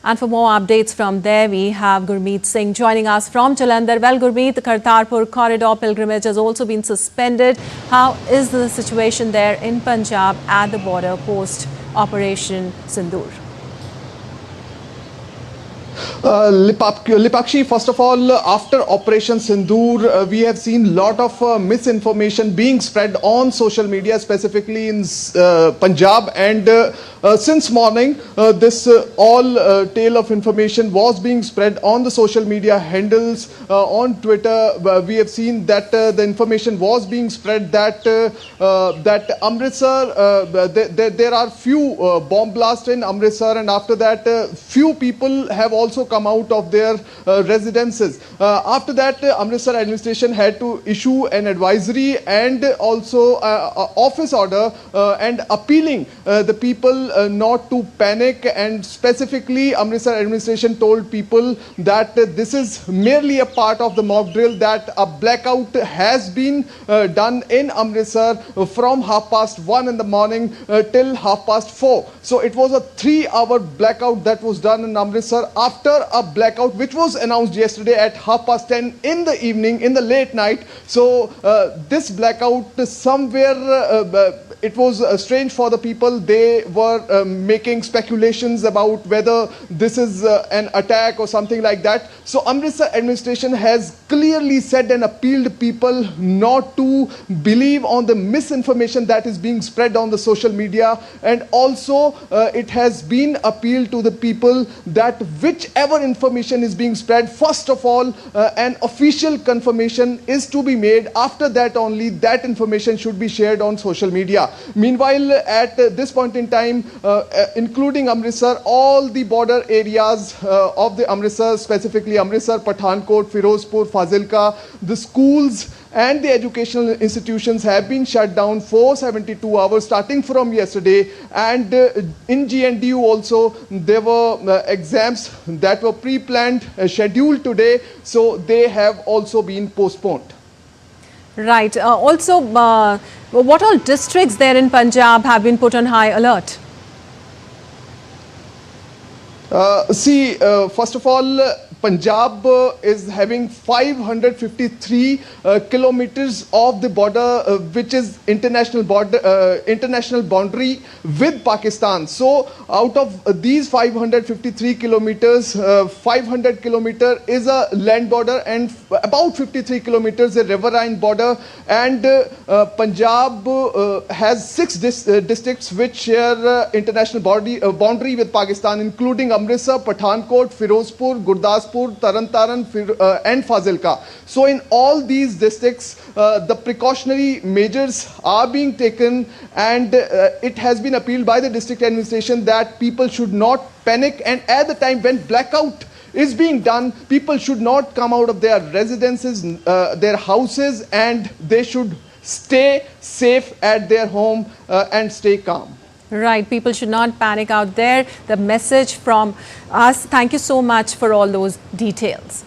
And for more updates from there, we have Gurmeet Singh joining us from Jalandhar. Well, Gurmeet, the Kartarpur corridor pilgrimage has also been suspended. How is the situation there in Punjab at the border post Operation Sindoor? Lipakshi, first of all, after Operation Sindoor, we have seen a lot of misinformation being spread on social media, specifically in Punjab. And since morning, this all tale of information was being spread on the social media handles, on Twitter. We have seen that the information was being spread that that Amritsar, there are few bomb blasts in Amritsar, and after that, few people have also come out of their residences. After that, Amritsar administration had to issue an advisory and also office order and appealing the people not to panic, and specifically Amritsar administration told people that this is merely a part of the mock drill, that a blackout has been done in Amritsar from 1:30 in the morning till 4:30. So it was a 3-hour blackout that was done in Amritsar after a blackout which was announced yesterday at 10:30 in the evening, in the late night. So this blackout somewhere it was strange for the people. They were making speculations about whether this is an attack or something like that. So Amritsar administration has clearly said and appealed people not to believe on the misinformation that is being spread on the social media. And also it has been appealed to the people that whichever information is being spread, first of all, an official confirmation is to be made. After that only that information should be shared on social media. Meanwhile, at this point in time, including Amritsar, all the border areas of the Amritsar, specifically Amritsar, Pathankot, Firozpur, Fazilka, the schools and the educational institutions have been shut down for 72 hours starting from yesterday. And in GNDU also, there were exams that were pre-planned, scheduled today, so they have also been postponed. Right. Also, what all districts there in Punjab have been put on high alert? First of all, Punjab is having 553 kilometers of the border, which is international boundary with Pakistan. So out of these 553 kilometers, 500 kilometers is a land border and about 53 kilometers a riverine border. And Punjab has 6 districts which share international boundary with Pakistan, including Amritsar, Pathankot, Firozpur, Gurdaspur, Taran Taran and Fazilka. So in all these districts, the precautionary measures are being taken, and it has been appealed by the district administration that people should not panic, and at the time when blackout is being done, people should not come out of their residences, their houses, and they should stay safe at their home and stay calm. Right, people should not panic out there. The message from us. Thank you so much for all those details.